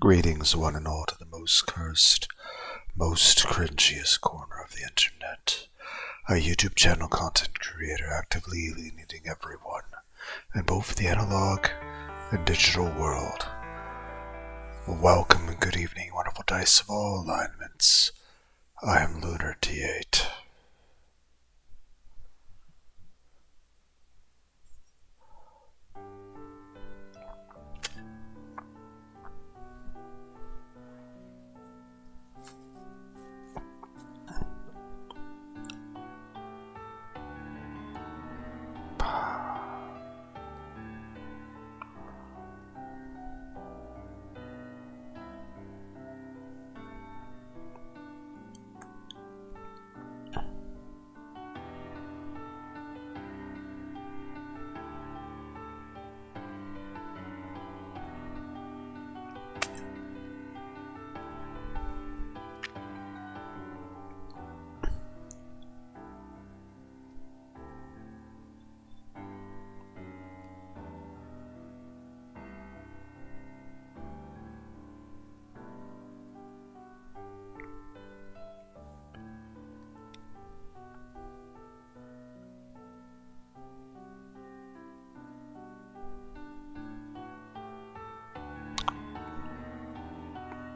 Greetings, one and all, to the most cursed, most cringiest corner of the internet. A YouTube channel content creator actively alienating everyone in both the analog and digital world. Welcome and good evening, wonderful dice of all alignments. I am Lunar T8.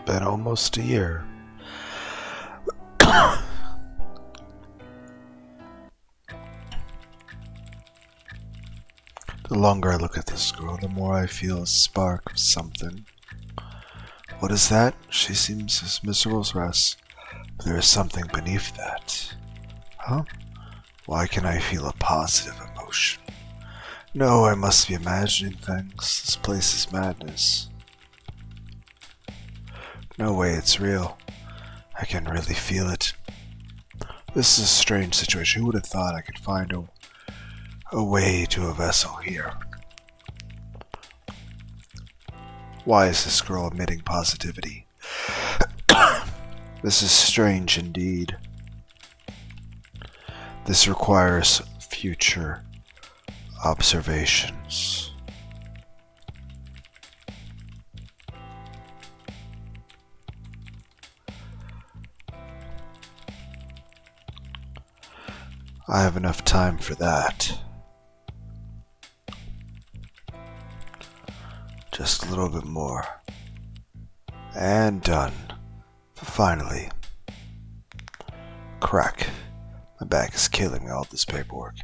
Been almost a year. The longer I look at this girl, the more I feel a spark of something. What is that? She seems as miserable as us, but there is something beneath that. Huh? Why can I feel a positive emotion? No, I must be imagining things. This place is madness. No way, it's real. I can really feel it. This is a strange situation. Who would have thought I could find a way to a vessel here? Why is this girl emitting positivity? This is strange indeed. This requires future observations. I have enough time for that. Just a little bit more. And done. Finally. Crack. My back is killing me, all this paperwork.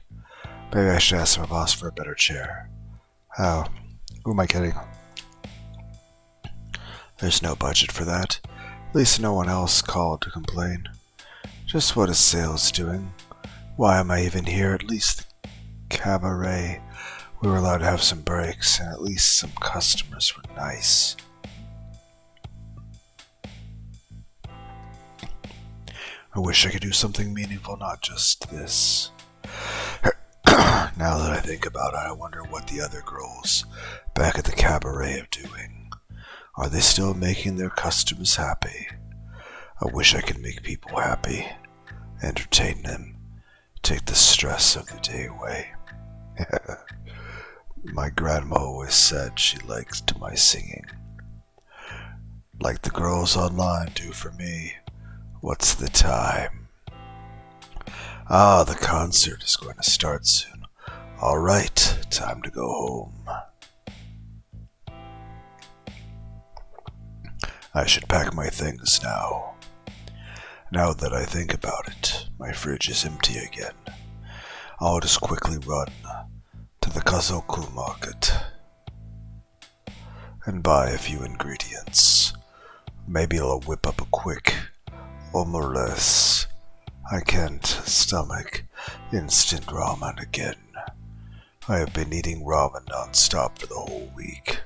Maybe I should ask my boss for a better chair. How? Who am I kidding? There's no budget for that. At least no one else called to complain. Just what is sales doing? Why am I even here? At least the cabaret, we were allowed to have some breaks, and at least some customers were nice. I wish I could do something meaningful, not just this. Now that I think about it, I wonder what the other girls back at the cabaret are doing. Are they still making their customers happy? I wish I could make people happy, entertain them. Take the stress of the day away. My grandma always said she liked my singing. Like the girls online do for me. What's the time? Ah, the concert is going to start soon. Alright, time to go home. I should pack my things now. Now that I think about it, my fridge is empty again. I'll just quickly run to the Kazoku market and buy a few ingredients. Maybe I'll whip up a quick omelette. I can't stomach instant ramen again. I have been eating ramen non-stop for the whole week.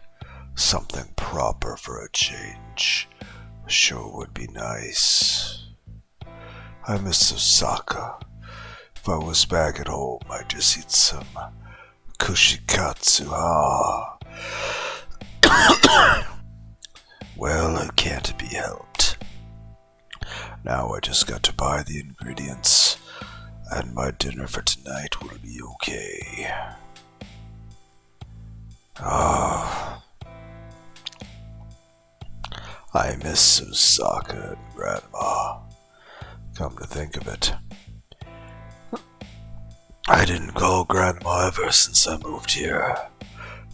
Something proper for a change sure would be nice. I miss Osaka. If I was back at home, I'd just eat some kushikatsu. Well, it can't be helped. Now I just got to buy the ingredients, and my dinner for tonight will be okay. I miss Susaka and Grandma. Come to think of it, I didn't call Grandma ever since I moved here.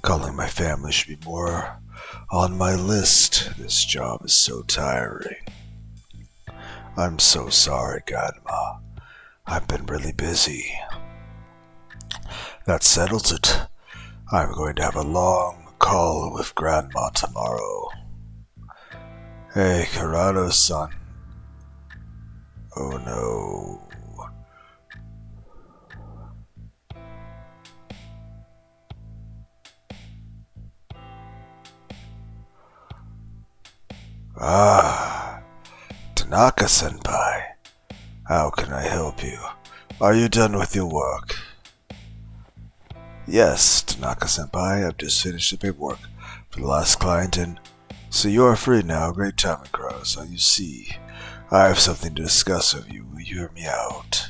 Calling my family should be more on my list. This job is so tiring. I'm so sorry, Grandma. I've been really busy. That settles it. I'm going to have a long call with Grandma tomorrow. Hey, Karado-san. Oh no. Ah, Tanaka-senpai. How can I help you? Are you done with your work? Yes, Tanaka-senpai, I've just finished the paperwork for the last client and so you are free now. Great timing, Crow. So you see, I have something to discuss with you. Will you hear me out?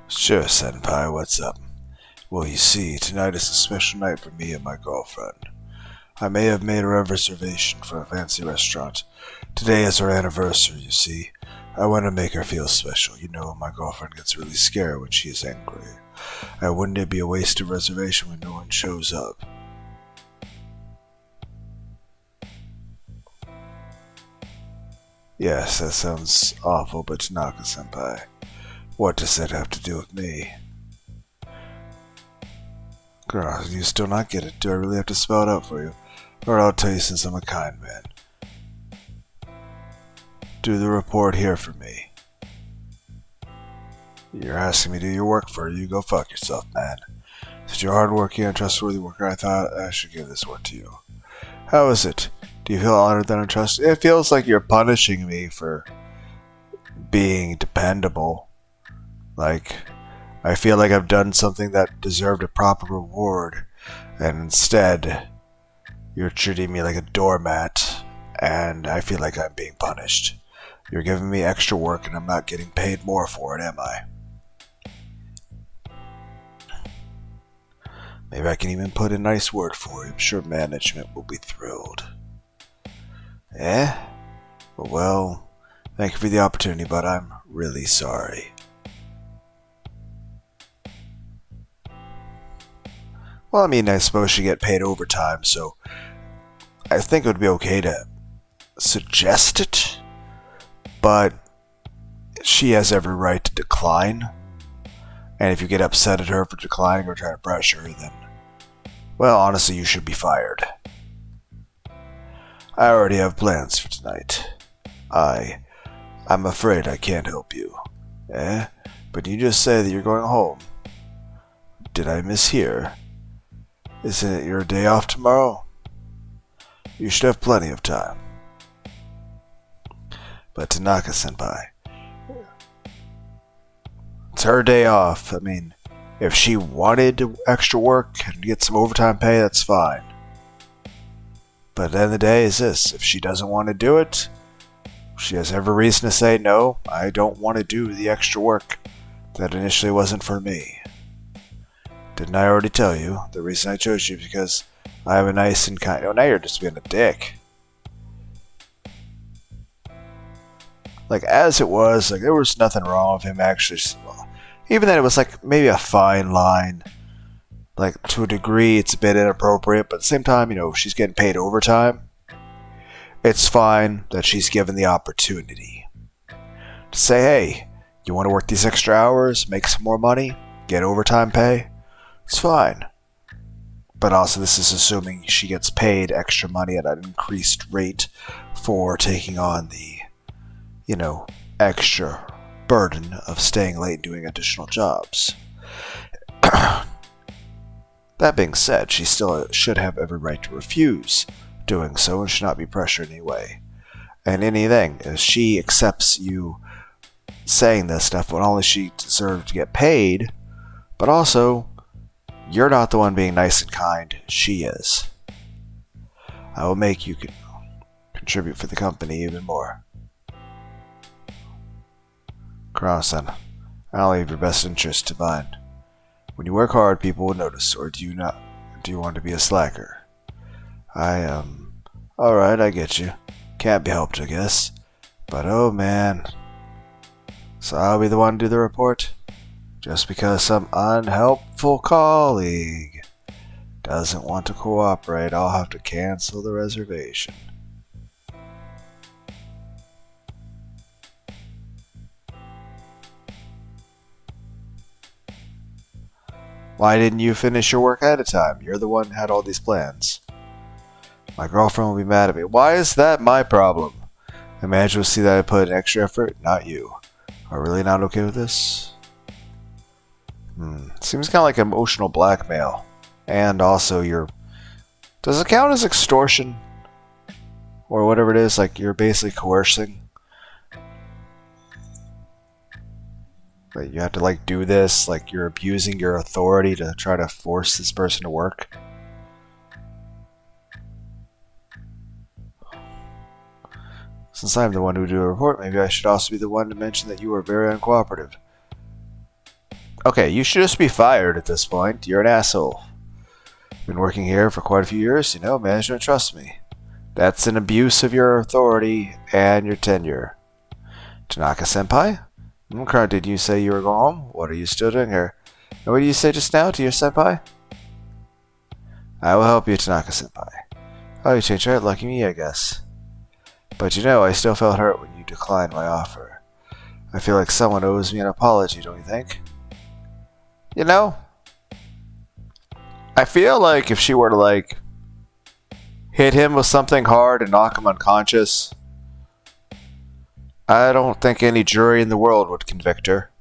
Sure, Senpai, what's up? Well, you see, tonight is a special night for me and my girlfriend. I may have made a reservation for a fancy restaurant. Today is our anniversary, you see. I want to make her feel special. You know, my girlfriend gets really scared when she is angry. And wouldn't it be a wasted reservation when no one shows up? Yes, that sounds awful, but Tanaka-senpai, what does that have to do with me? Girl, you still not get it. Do I really have to spell it out for you? Or I'll tell you since I'm a kind man. Do the report here for me. You're asking me to do your work for you. Go fuck yourself, man. Since you're a hardworking and trustworthy worker, I thought I should give this work to you. How is it? Do you feel honored that I'm trusted? It feels like you're punishing me for being dependable. Like, I feel like I've done something that deserved a proper reward, and instead, you're treating me like a doormat, and I feel like I'm being punished. You're giving me extra work, and I'm not getting paid more for it, am I? Maybe I can even put a nice word for you. I'm sure management will be thrilled. Eh? Well, thank you for the opportunity, but I'm really sorry. Well, I mean, I suppose you get paid overtime, so I think it would be okay to suggest it, but she has every right to decline. And if you get upset at her for declining or try to pressure her, then, well, honestly, you should be fired. I already have plans for tonight. I'm afraid I can't help you. Eh? But you just say that you're going home. Did I mishear? Isn't it your day off tomorrow? You should have plenty of time. But Tanaka-senpai, it's her day off. I mean, if she wanted extra work and get some overtime pay, that's fine. But at the end of the day is this, if she doesn't want to do it, she has every reason to say, no, I don't want to do the extra work. That initially wasn't for me. Didn't I already tell you? The reason I chose you is because I have a nice and kind... Oh, now you're just being a dick. Like, as it was, like, there was nothing wrong with him actually. Well, even then, it was like maybe a fine line. Like, to a degree, it's a bit inappropriate, but at the same time, you know, if she's getting paid overtime, it's fine that she's given the opportunity to say, hey, you want to work these extra hours, make some more money, get overtime pay? It's fine. But also, this is assuming she gets paid extra money at an increased rate for taking on the, you know, extra burden of staying late and doing additional jobs. That being said, she still should have every right to refuse doing so and should not be pressured in any way. And anything, if she accepts you saying this stuff, not only she deserves to get paid, but also, you're not the one being nice and kind, she is. I will make you contribute for the company even more. Carson, I'll leave your best interest to mine. When you work hard, people will notice, or do you not? Do you want to be a slacker? Alright, I get you. Can't be helped, I guess. But oh man. So I'll be the one to do the report? Just because some unhelpful colleague doesn't want to cooperate, I'll have to cancel the reservation. Why didn't you finish your work ahead of time? You're the one who had all these plans. My girlfriend will be mad at me. Why is that my problem? The manager will see that I put in extra effort, not you. Are you really not okay with this? Seems kind of like emotional blackmail. And also does it count as extortion? Or whatever it is, like you're basically coercing? But you have to like do this, like you're abusing your authority to try to force this person to work. Since I'm the one who do a report, maybe I should also be the one to mention that you were very uncooperative. Okay, you should just be fired at this point. You're an asshole. Been working here for quite a few years, management trusts me. That's an abuse of your authority and your tenure. Tanaka-senpai? Did you say you were going home? What are you still doing here? And what did you say just now to your senpai? I will help you, Tanaka-senpai. Oh, you changed your head. Lucky me, I guess. But I still felt hurt when you declined my offer. I feel like someone owes me an apology, don't you think? I feel like if she were to, hit him with something hard and knock him unconscious, I don't think any jury in the world would convict her,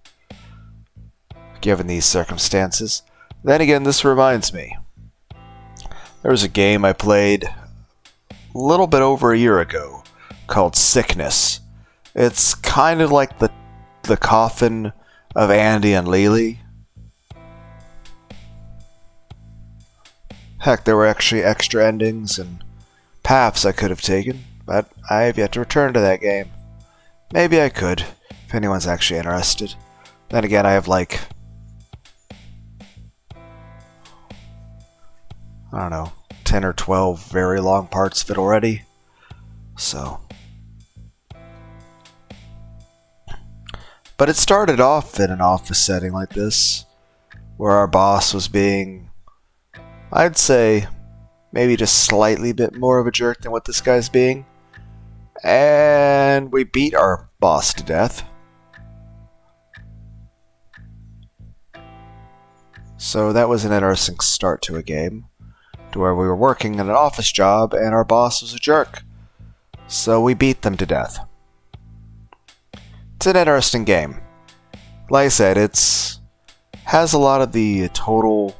given these circumstances. Then again, this reminds me. There was a game I played a little bit over a year ago called Sickness. It's kind of like the coffin of Andy and Lily. Heck, there were actually extra endings and paths I could have taken, but I have yet to return to that game. Maybe I could, if anyone's actually interested. Then again, I have I don't know, 10 or 12 very long parts of it already. So. But it started off in an office setting like this, where our boss was being, I'd say, maybe just slightly bit more of a jerk than what this guy's being. And we beat our boss to death. So that was an interesting start to a game, to where we were working in an office job and our boss was a jerk. So we beat them to death. It's an interesting game. Like I said, has a lot of the total,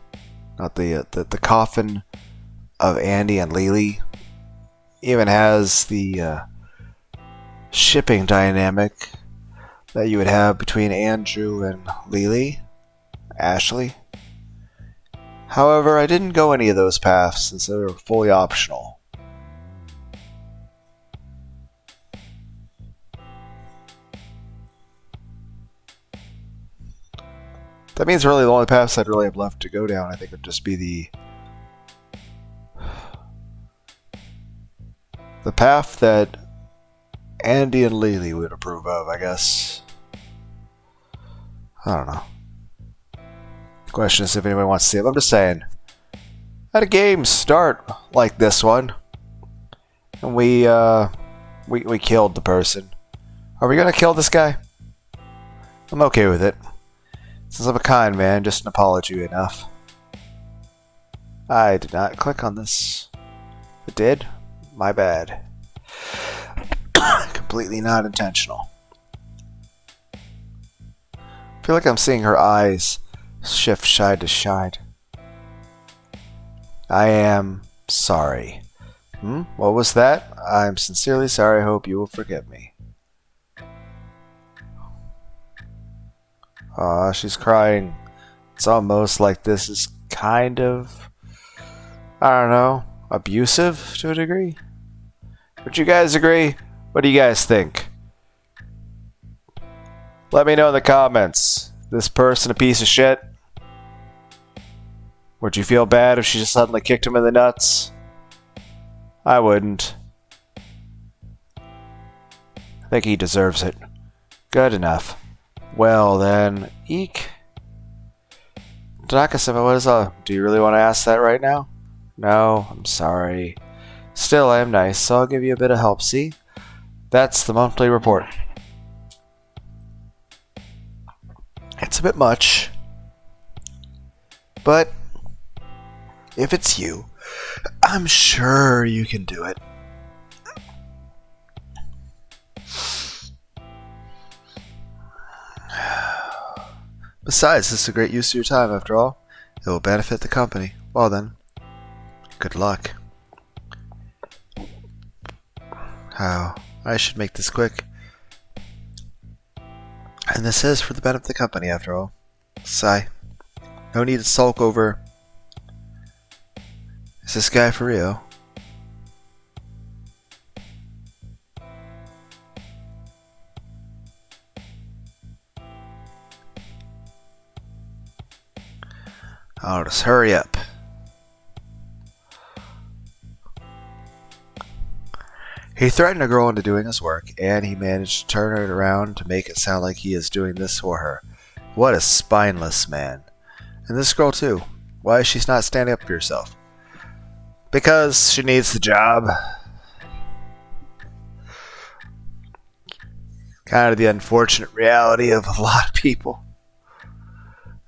not the coffin of Andy and Lily. Even has the shipping dynamic that you would have between Andrew and Lily, Ashley. However, I didn't go any of those paths since they were fully optional. That means really the only paths I'd really have left to go down, I think, would just be the path that Andy and Lily would approve of, I guess. I don't know. The question is if anyone wants to see it. I'm just saying, had a game start like this one, and we killed the person. Are we gonna kill this guy? I'm okay with it. Since I'm a kind man, just an apology enough. I did not click on this. If it did, my bad. Completely not intentional. I feel like I'm seeing her eyes shift side to side. I am sorry. What was that? I'm sincerely sorry. I hope you will forgive me. Aw, she's crying. It's almost like this is kind of, I don't know, abusive to a degree. Would you guys agree? What do you guys think? Let me know in the comments. This person a piece of shit? Would you feel bad if she just suddenly kicked him in the nuts? I wouldn't. I think he deserves it. Good enough. Well then, eek. Tanaka-sama, what is up? Do you really want to ask that right now? No, I'm sorry. Still, I am nice, so I'll give you a bit of help, see? That's the monthly report. It's a bit much. But if it's you, I'm sure you can do it. Besides, this is a great use of your time, after all. It will benefit the company. Well then, good luck. How? I should make this quick. And this is for the benefit of the company, after all. Sigh. No need to sulk over. Is this guy for real? I'll just hurry up. He threatened a girl into doing his work, and he managed to turn it around to make it sound like he is doing this for her. What a spineless man. And this girl too. Why is she not standing up for herself? Because she needs the job. Kind of the unfortunate reality of a lot of people.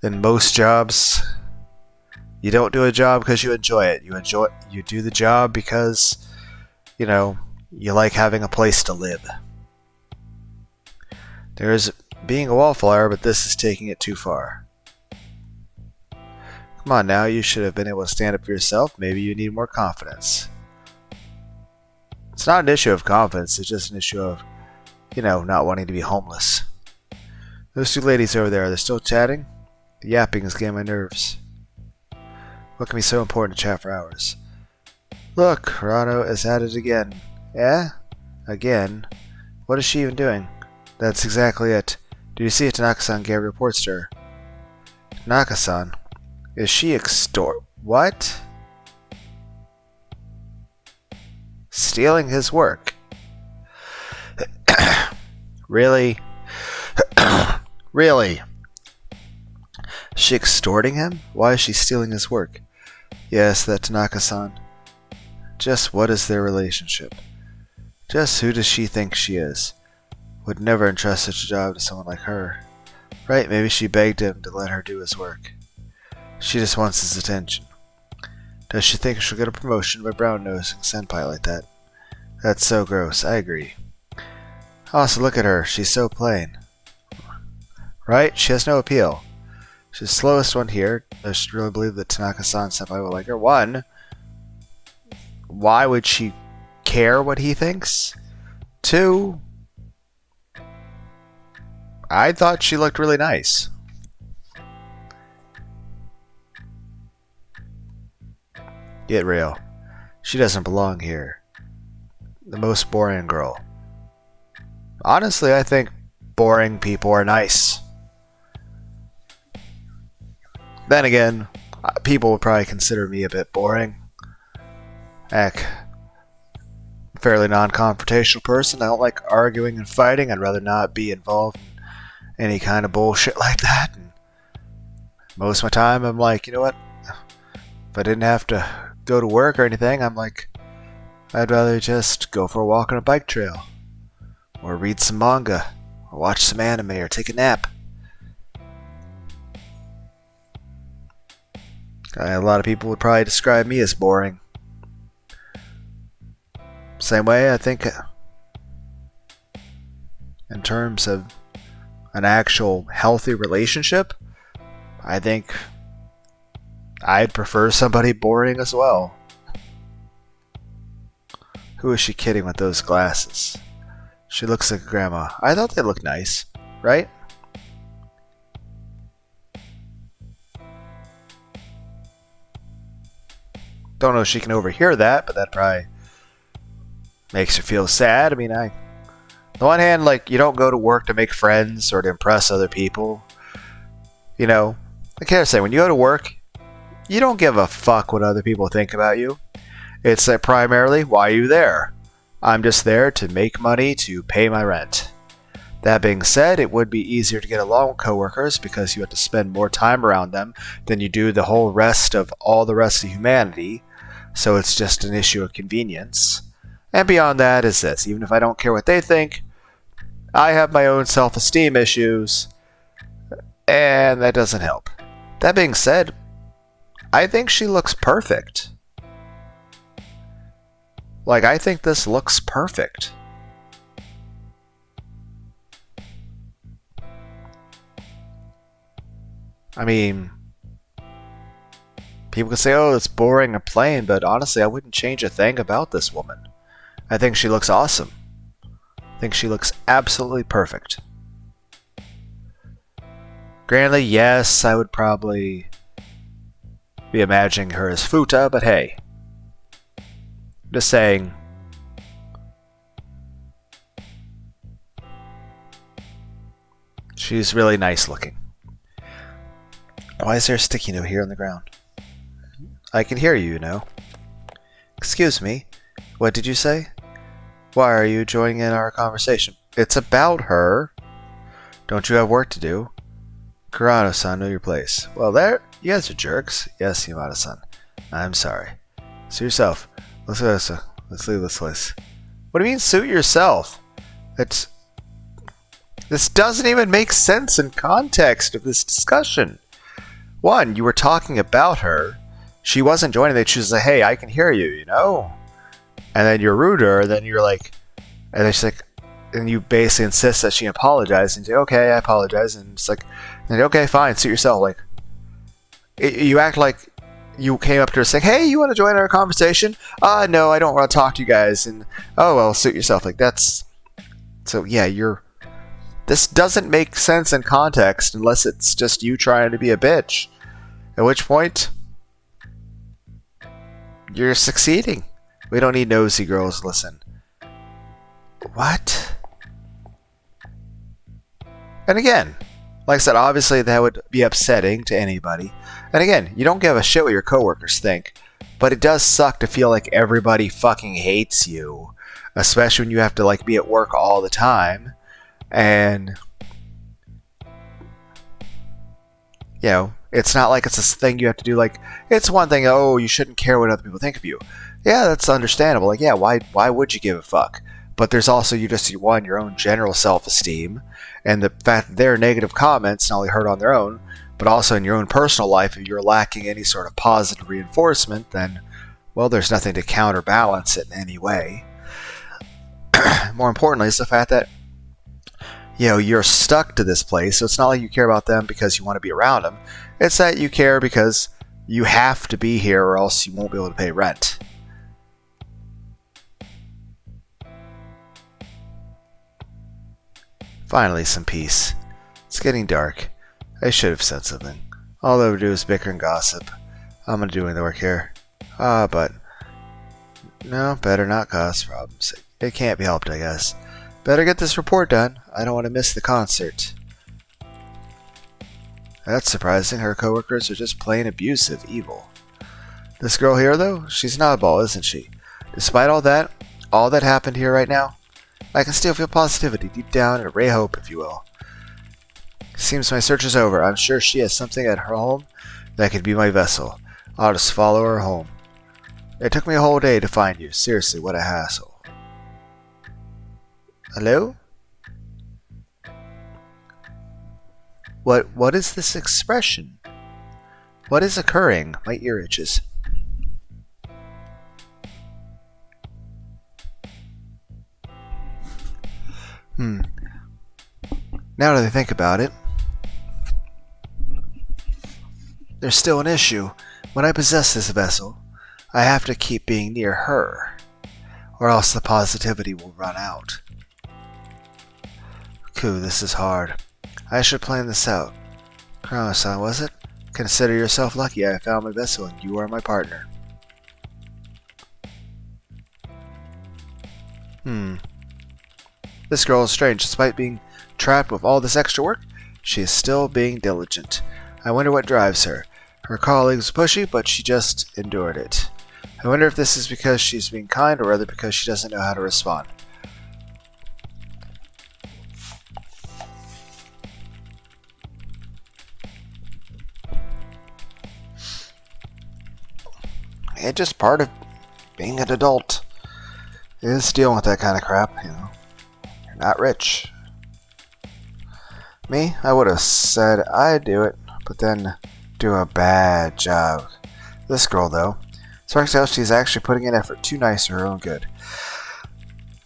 In most jobs, you don't do a job because you enjoy it. You do the job because, you know, you like having a place to live. There's being a wallflower, but this is taking it too far. Come on now, you should have been able to stand up for yourself. Maybe you need more confidence. It's not an issue of confidence, it's just an issue of, you know, not wanting to be homeless. Those two ladies over there, they're still chatting? The yapping is getting my nerves. What can be so important to chat for hours? Look, Hirano is at it again. Yeah? Again? What is she even doing? That's exactly it. Do you see if Tanaka-san gave reports to her? Tanaka-san? Is she what? Stealing his work? Really? Really? Is she extorting him? Why is she stealing his work? Yes, that Tanaka-san. Just what is their relationship? Just who does she think she is? Would never entrust such a job to someone like her. Right, maybe she begged him to let her do his work. She just wants his attention. Does she think she'll get a promotion by brown-nosing senpai like that? That's so gross, I agree. Also, look at her, she's so plain. Right, she has no appeal. She's the slowest one here. Does she really believe that Tanaka-san senpai will like her? One, why would she care what he thinks? Two, I thought she looked really nice. Get real. She doesn't belong here. The most boring girl. Honestly, I think boring people are nice. Then again, people would probably consider me a bit boring. Heck, I'm a fairly non-confrontational person. I don't like arguing and fighting. I'd rather not be involved in any kind of bullshit like that. And most of my time, I'm like, you know what? If I didn't have to go to work or anything, I'm like, I'd rather just go for a walk on a bike trail. Or read some manga. Or watch some anime or take a nap. A lot of people would probably describe me as boring. Same way, I think, in terms of an actual healthy relationship, I think I'd prefer somebody boring as well. Who is she kidding with those glasses? She looks like a grandma. I thought they looked nice, right? Don't know if she can overhear that, but that probably makes her feel sad. I mean, I On the one hand, like, you don't go to work to make friends or to impress other people. You know, like I say, when you go to work, you don't give a fuck what other people think about you. It's primarily, why are you there? I'm just there to make money to pay my rent. That being said, it would be easier to get along with coworkers because you have to spend more time around them than you do the whole rest of all the rest of humanity, so it's just an issue of convenience. And beyond that is this, even if I don't care what they think, I have my own self-esteem issues, and that doesn't help. That being said, I think she looks perfect. Like, I think this looks perfect. I mean, people can say, oh, it's boring and plain, but honestly, I wouldn't change a thing about this woman. I think she looks awesome. I think she looks absolutely perfect. Granted, yes, I would probably be imagining her as Futa, but hey. Just saying. She's really nice looking. Why is there a sticky note here on the ground? I can hear you, you know. Excuse me. What did you say? Why are you joining in our conversation? It's about her. Don't you have work to do? Kurano-san, know your place. Well, there. You guys are jerks. Yes, Yamada-san. I'm sorry. Suit yourself. Let's leave this place. What do you mean, suit yourself? This doesn't even make sense in context of this discussion. One, you were talking about her. She wasn't joining. She was like, hey, I can hear you, you know? And then you're rude to her, then you're like, and then she's like, and you basically insist that she apologize, and you say, okay, I apologize, and it's like, okay, fine, suit yourself. Like, you act like you came up to her saying, hey, you want to join our conversation? No, I don't want to talk to you guys, and, oh, well, suit yourself. Like, that's, so, yeah, this doesn't make sense in context unless it's just you trying to be a bitch. At which point, you're succeeding. We don't need nosy girls, listen. What? And again, like I said, obviously that would be upsetting to anybody. And again, you don't give a shit what your coworkers think, but it does suck to feel like everybody fucking hates you, especially when you have to like be at work all the time. And you know, it's not like it's this thing you have to do. Like, it's one thing, oh, you shouldn't care what other people think of you. Yeah, that's understandable. Like, yeah, why would you give a fuck? But there's also your own general self-esteem, and the fact that their negative comments not only hurt on their own, but also in your own personal life, if you're lacking any sort of positive reinforcement, then, well, there's nothing to counterbalance it in any way. More importantly, is the fact that, you know, you're stuck to this place, so it's not like you care about them because you want to be around them. It's that you care because you have to be here or else you won't be able to pay rent. Finally, some peace. It's getting dark. I should have said something. All I would do is bicker and gossip. I'm gonna do any work here. But no, better not cause problems. It can't be helped, I guess. Better get this report done. I don't want to miss the concert. That's surprising. Her coworkers are just plain abusive, evil. This girl here, though, she's an oddball, isn't she? Despite all that happened here right now, I can still feel positivity deep down and a ray of hope, if you will. Seems my search is over. I'm sure she has something at her home that could be my vessel. I'll just follow her home. It took me a whole day to find you. Seriously, what a hassle. Hello? What is this expression? What is occurring? My ear itches. Now that I think about it, there's still an issue. When I possess this vessel, I have to keep being near her, or else the positivity will run out. This is hard. I should plan this out. Kurano-san, was it? Consider yourself lucky I found my vessel and you are my partner. This girl is strange. Despite being trapped with all this extra work, she is still being diligent. I wonder what drives her. Her colleagues pushy, but she just endured it. I wonder if this is because she's being kind or rather because she doesn't know how to respond. It's just part of being an adult is dealing with that kind of crap, you know. You're not rich. Me, I would have said I'd do it, but then do a bad job. This girl, though, so I can tell she's actually putting in effort. Too nice for her own good.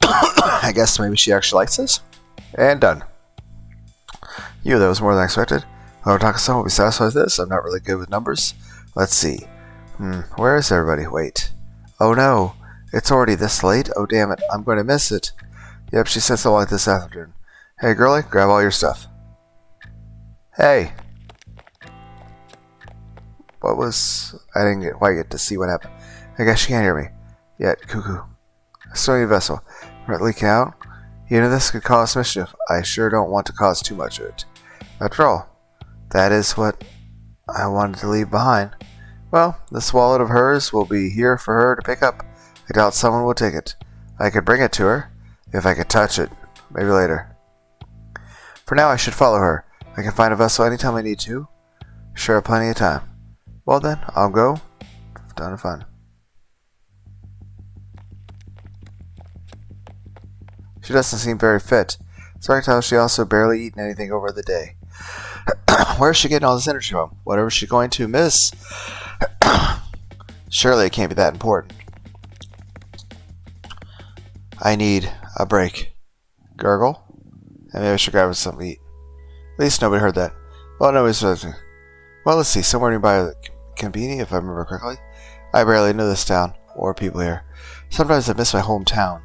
I guess maybe she actually likes this. And done. You, that was more than expected. Oh, Taka-san will be satisfied with this. I'm not really good with numbers. Let's see. Where is everybody? Wait. Oh no, it's already this late? Oh damn it, I'm going to miss it. Yep, she said so like this afternoon. Hey girlie, grab all your stuff. Hey. What was... I didn't quite get to see what happened. I guess she can't hear me. Yet, cuckoo. A stormy vessel. Right, leaking out? You know this could cause mischief. I sure don't want to cause too much of it. After all, that is what I wanted to leave behind. Well, this wallet of hers will be here for her to pick up. I doubt someone will take it. I could bring it to her, if I could touch it. Maybe later. For now, I should follow her. I can find a vessel anytime I need to. Sure, plenty of time. Well then, I'll go. Done and fun. She doesn't seem very fit. So I can tell she also barely eaten anything over the day. Where is she getting all this energy from? Whatever she's going to miss... Surely it can't be that important. I need a break. Gurgle? And maybe I should grab something to eat. At least nobody heard that. Well, nobody's... Well, let's see. Somewhere nearby the Conveni, if I remember correctly. I barely know this town, or people here. Sometimes I miss my hometown.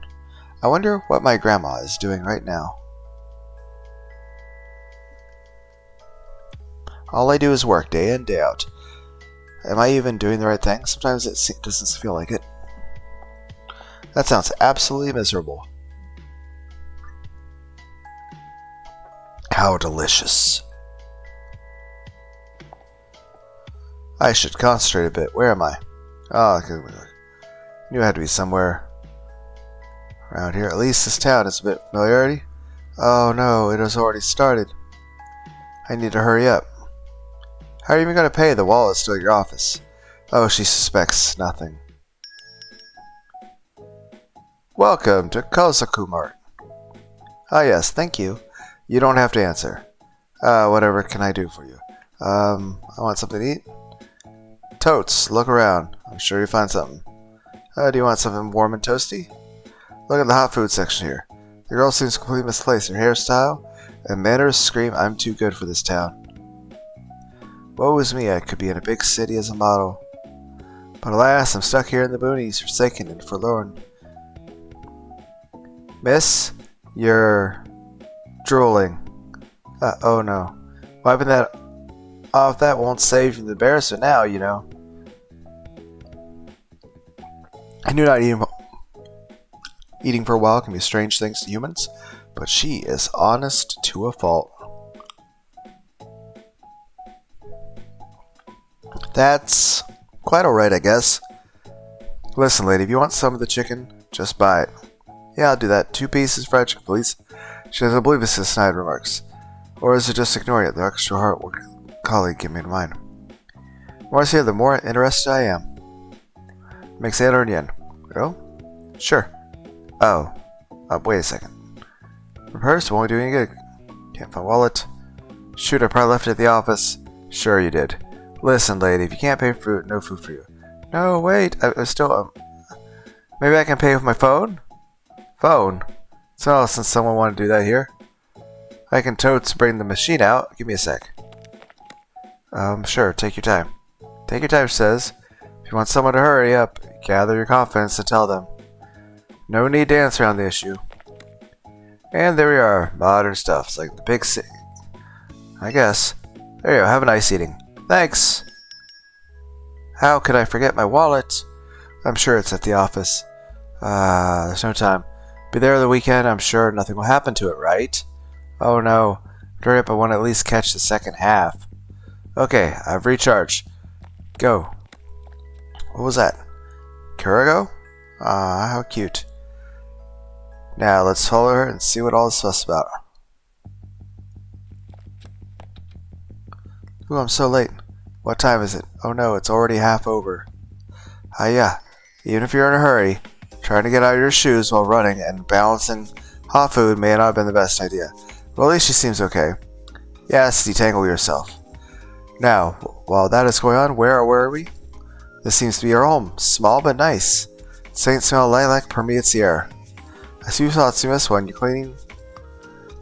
I wonder what my grandma is doing right now. All I do is work, day in, day out. Am I even doing the right thing? Sometimes it doesn't feel like it. That sounds absolutely miserable. How delicious. I should concentrate a bit. Where am I? Oh, I knew I had to be somewhere around here. At least this town is a bit familiarity. Oh no, it has already started. I need to hurry up. How are you even going to pay? The wallet's still at your office. Oh, she suspects nothing. Welcome to Kozaku Mart. Ah, yes, thank you. You don't have to answer. Whatever can I do for you? I want something to eat. Totes, look around. I'm sure you'll find something. Do you want something warm and toasty? Look at the hot food section here. The girl seems completely misplaced. Her hairstyle and manners scream I'm too good for this town. Woe is me, I could be in a big city as a model. But alas, I'm stuck here in the boonies, forsaken and forlorn. Miss, you're drooling. Oh no. Wiping that off, that won't save you from the embarrassment now, you know. I knew not eating for a while can be strange things to humans, but she is honest to a fault. That's quite alright, I guess. Listen, lady, if you want some of the chicken, just buy it. Yeah, I'll do that. 2 pieces fried chicken, please. She doesn't believe this, snide remarks. Or is it just ignoring it? The extra hard work colleague gave me in mind. The more I see her, the more interested I am. Makes 800 yen. Oh? Sure. Oh. Wait a second. Her purse won't do any good. Can't find wallet. Shoot, I probably left it at the office. Sure you did. Listen, lady, if you can't pay for food, no food for you. No, wait, I still, maybe I can pay with my phone? Phone? So, since someone wanted to do that here. I can totes bring the machine out. Give me a sec. Sure, take your time. Take your time, she says. If you want someone to hurry up, gather your confidence and tell them. No need to dance around the issue. And there we are, modern stuff. It's like the big city. I guess. There you go, have a nice eating. Thanks. How could I forget my wallet? I'm sure it's at the office. There's no time. Be there the weekend, I'm sure nothing will happen to it, right? Oh no. Hurry up, I want to at least catch the second half. Okay, I've recharged. Go. What was that? Kurigo? Ah, how cute. Now, let's follow her and see what all this fuss about. Ooh, I'm so late. What time is it? Oh no, it's already half over. Yeah. Even if you're in a hurry, trying to get out of your shoes while running and balancing hot food may not have been the best idea. Well, at least she seems okay. Yes, detangle yourself. Now, while that is going on, where are we? This seems to be our home. Small but nice. The faint smell of lilac permeates the air. I see you thought you missed one. You're cleaning.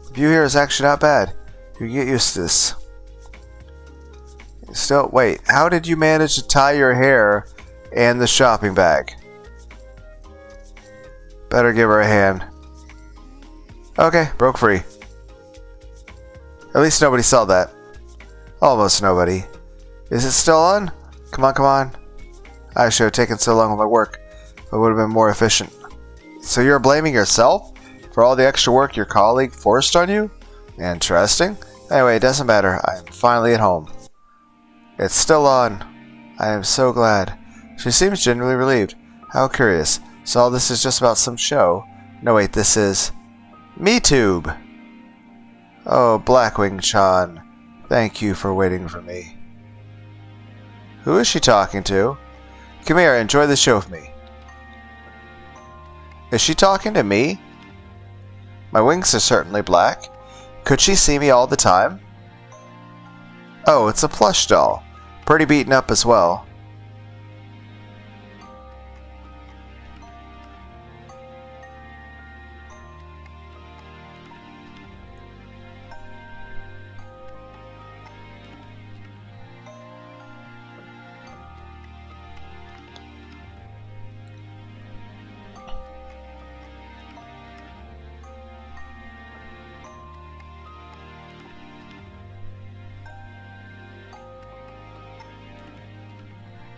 The view here is actually not bad. You can get used to this. Still, wait. How did you manage to tie your hair and the shopping bag? Better give her a hand. Okay, broke free. At least nobody saw that. Almost nobody. Is it still on? Come on, come on. I should have taken so long with my work. It would have been more efficient. So you're blaming yourself for all the extra work your colleague forced on you? Interesting. Anyway, it doesn't matter. I am finally at home. It's still on. I am so glad. She seems genuinely relieved. How curious. So all this is just about some show. No wait, this is... MeTube! Oh, Blackwing-chan. Thank you for waiting for me. Who is she talking to? Come here, enjoy the show with me. Is she talking to me? My wings are certainly black. Could she see me all the time? Oh, it's a plush doll. Pretty beaten up as well.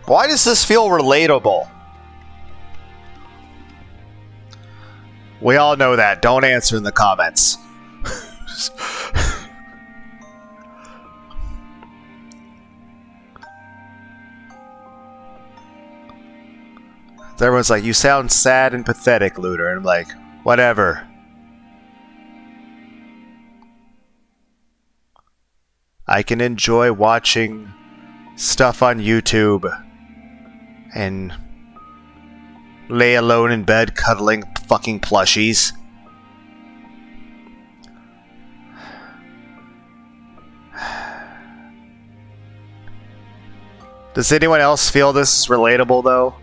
Why does this feel relatable? We all know that. Don't answer in the comments. Everyone's like, you sound sad and pathetic, Looter. And I'm like, whatever. I can enjoy watching stuff on YouTube and lay alone in bed cuddling fucking plushies. Does anyone else feel this is relatable though?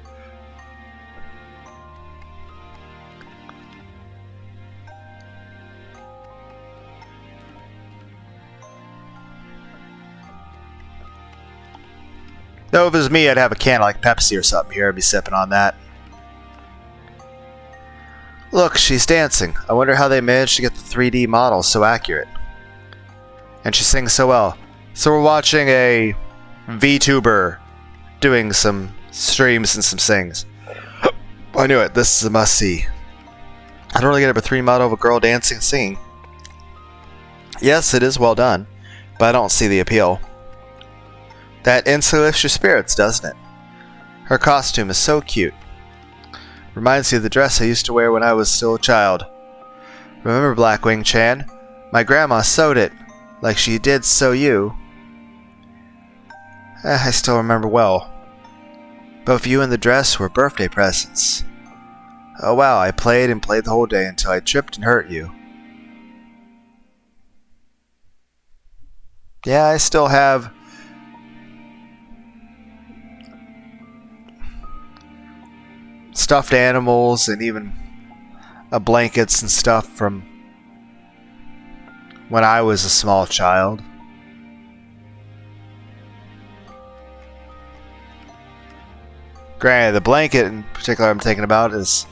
No, if it was me, I'd have a can of like Pepsi or something here. I'd be sipping on that. Look, she's dancing. I wonder how they managed to get the 3D model so accurate. And she sings so well. So we're watching a VTuber doing some streams and some sings. I knew it. This is a must-see. I don't really get a 3D model of a girl dancing and singing. Yes, it is well done, but I don't see the appeal. That instantly lifts your spirits, doesn't it? Her costume is so cute. Reminds me of the dress I used to wear when I was still a child. Remember, Blackwing-chan? My grandma sewed it, like she did sew you. I still remember well. Both you and the dress were birthday presents. Oh wow, I played and played the whole day until I tripped and hurt you. Yeah, I still have stuffed animals and even blankets and stuff from when I was a small child. Granted, the blanket in particular I'm thinking about is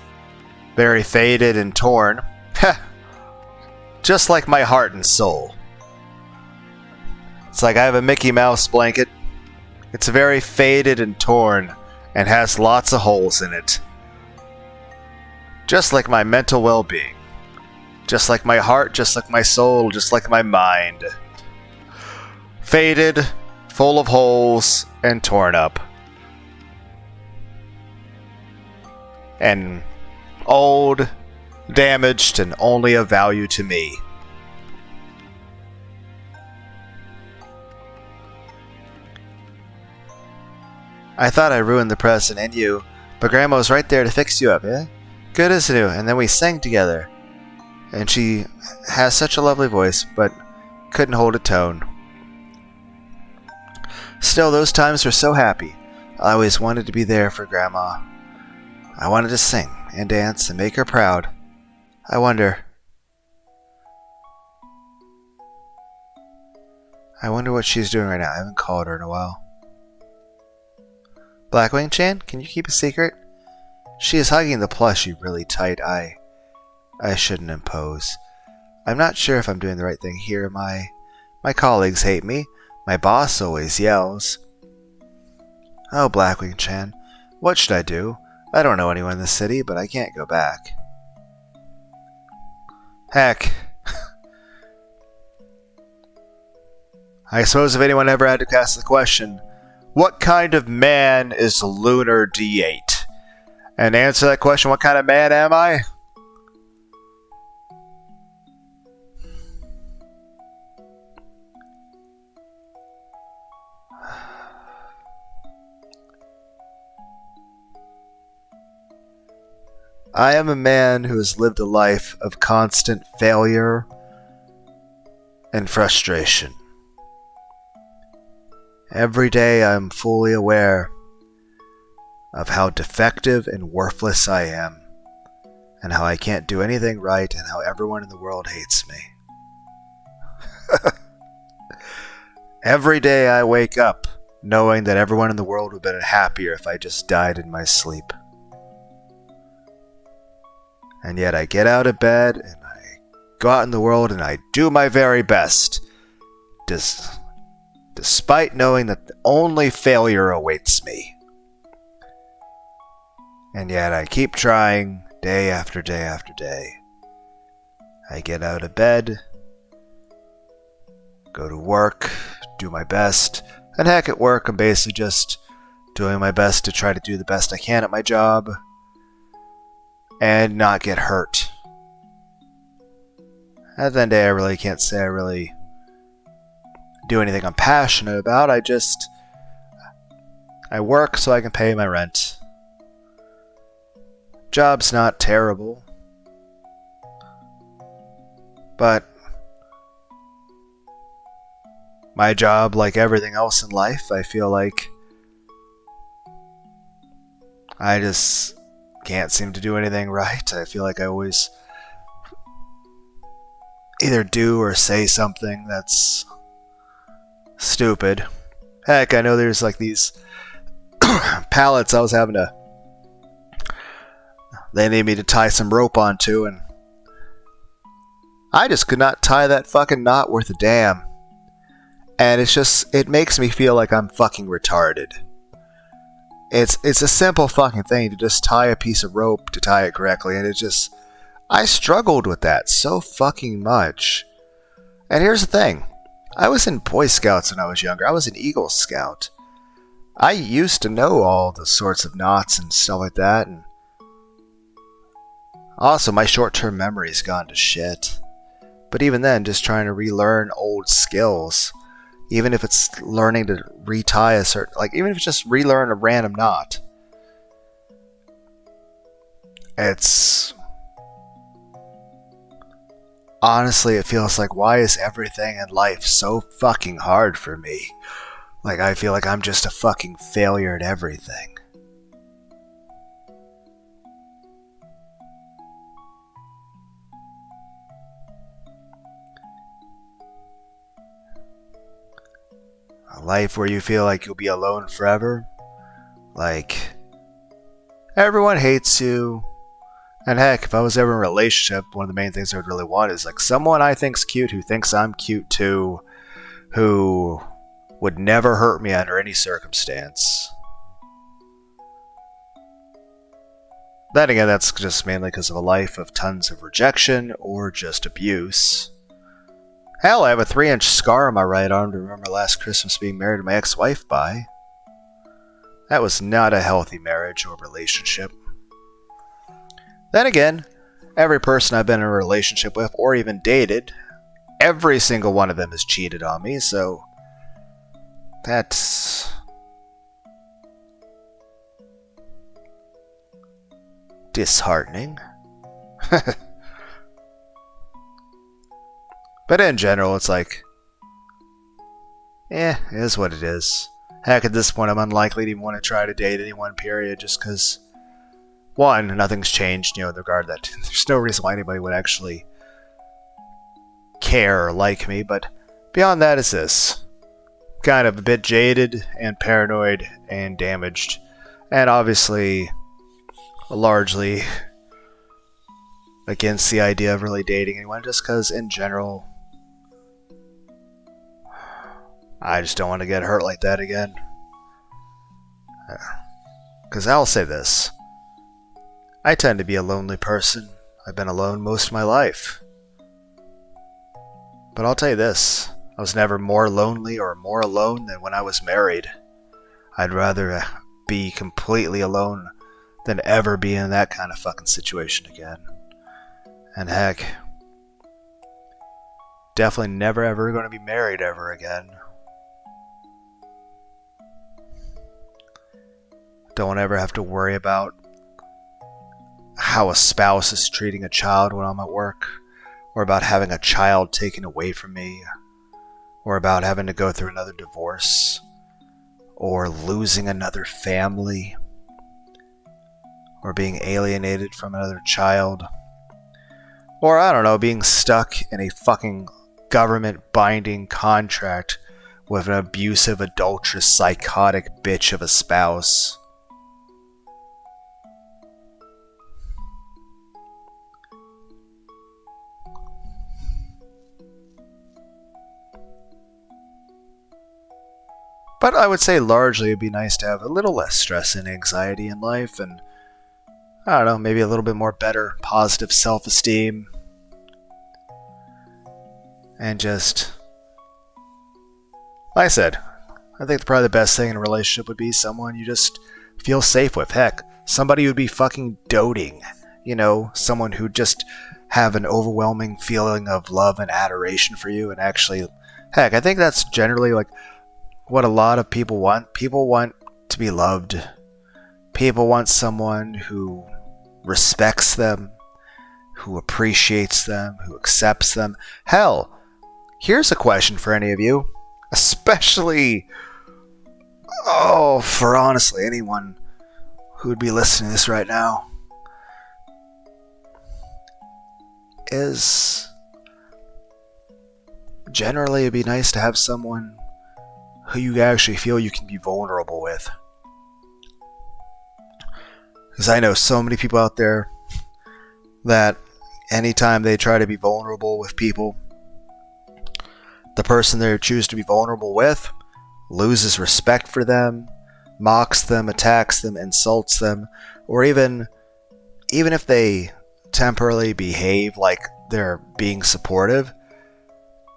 very faded and torn. Just like my heart and soul. It's like I have a Mickey Mouse blanket. It's very faded and torn and has lots of holes in it. Just like my mental well-being. Just like my heart, just like my soul, just like my mind. Faded, full of holes, and torn up. And old, damaged, and only of value to me. I thought I ruined the present and you, but Grandma was right there to fix you up, yeah? Good as new, and then we sang together. And she has such a lovely voice, but couldn't hold a tone. Still, those times were so happy. I always wanted to be there for Grandma. I wanted to sing and dance and make her proud. I wonder what she's doing right now. I haven't called her in a while. Blackwing-chan, can you keep a secret? She is hugging the plushie really tight. I shouldn't impose. I'm not sure if I'm doing the right thing here. My colleagues hate me. My boss always yells. Oh, Blackwing-chan, what should I do? I don't know anyone in the city, but I can't go back. Heck. I suppose if anyone ever had to ask the question, what kind of man is Lunar D8? And to answer that question, what kind of man am I? I am a man who has lived a life of constant failure and frustration. Every day I am fully aware of how defective and worthless I am, and how I can't do anything right, and how everyone in the world hates me. Every day I wake up knowing that everyone in the world would have been happier if I just died in my sleep. And yet I get out of bed and I go out in the world and I do my very best, despite knowing that only failure awaits me. And yet I keep trying day after day after day. I get out of bed, go to work, do my best, and heck, at work I'm basically just doing my best to try to do the best I can at my job and not get hurt. At the end of the day, I really can't say I really do anything I'm passionate about. I work so I can pay my rent. Job's not terrible, but my job, like everything else in life, I feel like I just can't seem to do anything right. I feel like I always either do or say something that's stupid. Heck, I know there's like these pallets I was having to... They need me to tie some rope onto, and I just could not tie that fucking knot worth a damn. And it makes me feel like I'm fucking retarded. It's a simple fucking thing to just tie a piece of rope to tie it correctly, and I struggled with that so fucking much. And here's the thing. I was in Boy Scouts when I was younger. I was an Eagle Scout. I used to know all the sorts of knots and stuff like that, and also my short-term memory's gone to shit. But even then, just trying to relearn old skills, even if it's learning to retie a certain, like even if it's just relearn a random knot, it's honestly, it feels like, why is everything in life so fucking hard for me? Like, I feel like I'm just a fucking failure at everything. A life where you feel like you'll be alone forever. Like, everyone hates you. And heck, if I was ever in a relationship, one of the main things I would really want is like someone I think's cute, who thinks I'm cute too, who would never hurt me under any circumstance. Then again, that's just mainly because of a life of tons of rejection or just abuse. Hell, I have a 3-inch scar on my right arm to remember last Christmas being married to my ex-wife by. That was not a healthy marriage or relationship. Then again, every person I've been in a relationship with or even dated, every single one of them has cheated on me, so that's disheartening. But in general, it's like, it is what it is. Heck, at this point, I'm unlikely to even want to try to date anyone, period, just because, one, nothing's changed, in the regard that there's no reason why anybody would actually care or like me, but beyond that is this. Kind of a bit jaded and paranoid and damaged, and obviously largely against the idea of really dating anyone, just because in general I just don't want to get hurt like that again. Because I'll say this, I tend to be a lonely person. I've been alone most of my life. But I'll tell you this, I was never more lonely or more alone than when I was married. I'd rather be completely alone than ever be in that kind of fucking situation again. And heck, definitely never ever going to be married ever again. Don't ever have to worry about how a spouse is treating a child when I'm at work, or about having a child taken away from me, or about having to go through another divorce, or losing another family, or being alienated from another child, or I don't know, being stuck in a fucking government binding contract with an abusive, adulterous, psychotic bitch of a spouse. But I would say largely it'd be nice to have a little less stress and anxiety in life, and I don't know, maybe a little bit more better, positive self-esteem. And just, like I said, I think probably the best thing in a relationship would be someone you just feel safe with. Heck, somebody who'd be fucking doting. Someone who'd just have an overwhelming feeling of love and adoration for you, and actually, heck, I think that's generally like what a lot of people want. People want to be loved. People want someone who respects them, who appreciates them, who accepts them. Hell, here's a question for any of you, especially, for honestly anyone who'd be listening to this right now. Generally it'd be nice to have someone who you actually feel you can be vulnerable with. Because I know so many people out there that anytime they try to be vulnerable with people, the person they choose to be vulnerable with loses respect for them, mocks them, attacks them, insults them, or even if they temporarily behave like they're being supportive,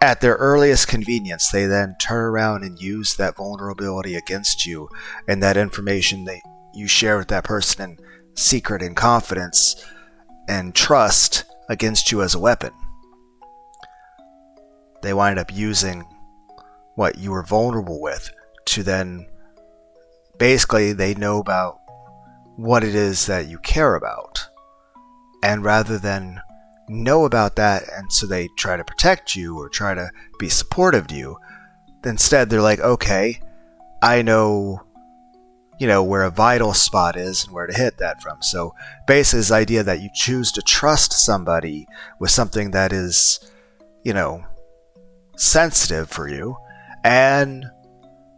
at their earliest convenience, they then turn around and use that vulnerability against you, and that information that you share with that person in secret and confidence and trust against you as a weapon. They wind up using what you were vulnerable with to then, basically, they know about what it is that you care about. And rather than know about that, and so they try to protect you or try to be supportive to you, instead they're like, okay, I know where a vital spot is and where to hit that from. So basically this idea that you choose to trust somebody with something that is sensitive for you, and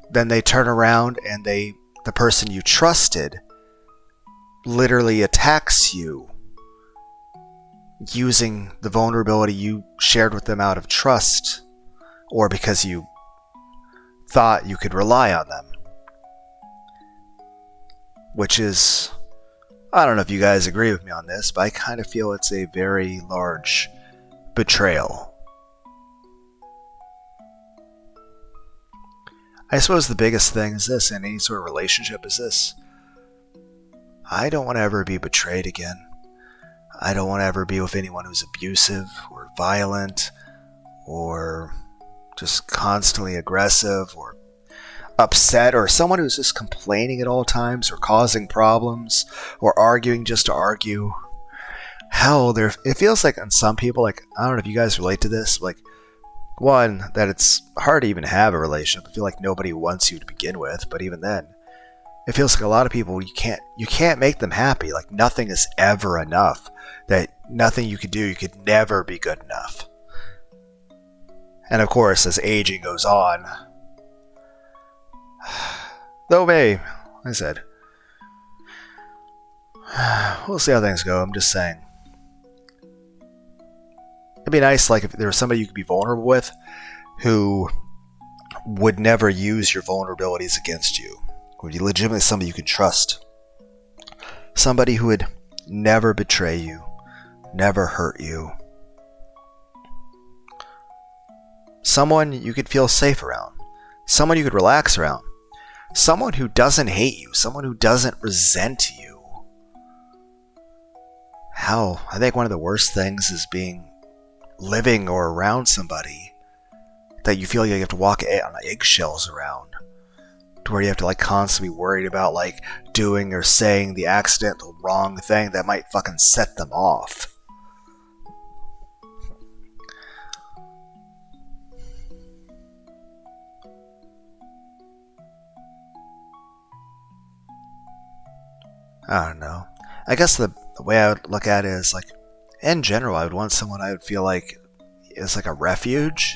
then they turn around and the person you trusted literally attacks you using the vulnerability you shared with them out of trust, or because you thought you could rely on them. Which is I don't know if you guys agree with me on this, but I kind of feel it's a very large betrayal. I suppose the biggest thing is this in any sort of relationship is this. I don't want to ever be betrayed again. I don't want to ever be with anyone who's abusive or violent or just constantly aggressive or upset, or someone who's just complaining at all times or causing problems or arguing just to argue. Hell, it feels like on some people, like, I don't know if you guys relate to this, like, one, that it's hard to even have a relationship. I feel like nobody wants you to begin with, but even then, it feels like a lot of people, you can't make them happy. Like, nothing is ever enough. That nothing you could do, you could never be good enough. And of course, as aging goes on, though like I said, we'll see how things go. I'm just saying. It'd be nice, like, if there was somebody you could be vulnerable with who would never use your vulnerabilities against you. Would be legitimately somebody you could trust. Somebody who would never betray you, never hurt you. Someone you could feel safe around. Someone you could relax around. Someone who doesn't hate you. Someone who doesn't resent you. Hell, I think one of the worst things is living or around somebody that you feel like you have to walk on eggshells around, to where you have to like constantly be worried about like doing or saying the accidental wrong thing that might fucking set them off. I don't know. I guess the way I would look at it is like, in general, I would want someone I would feel like is like a refuge.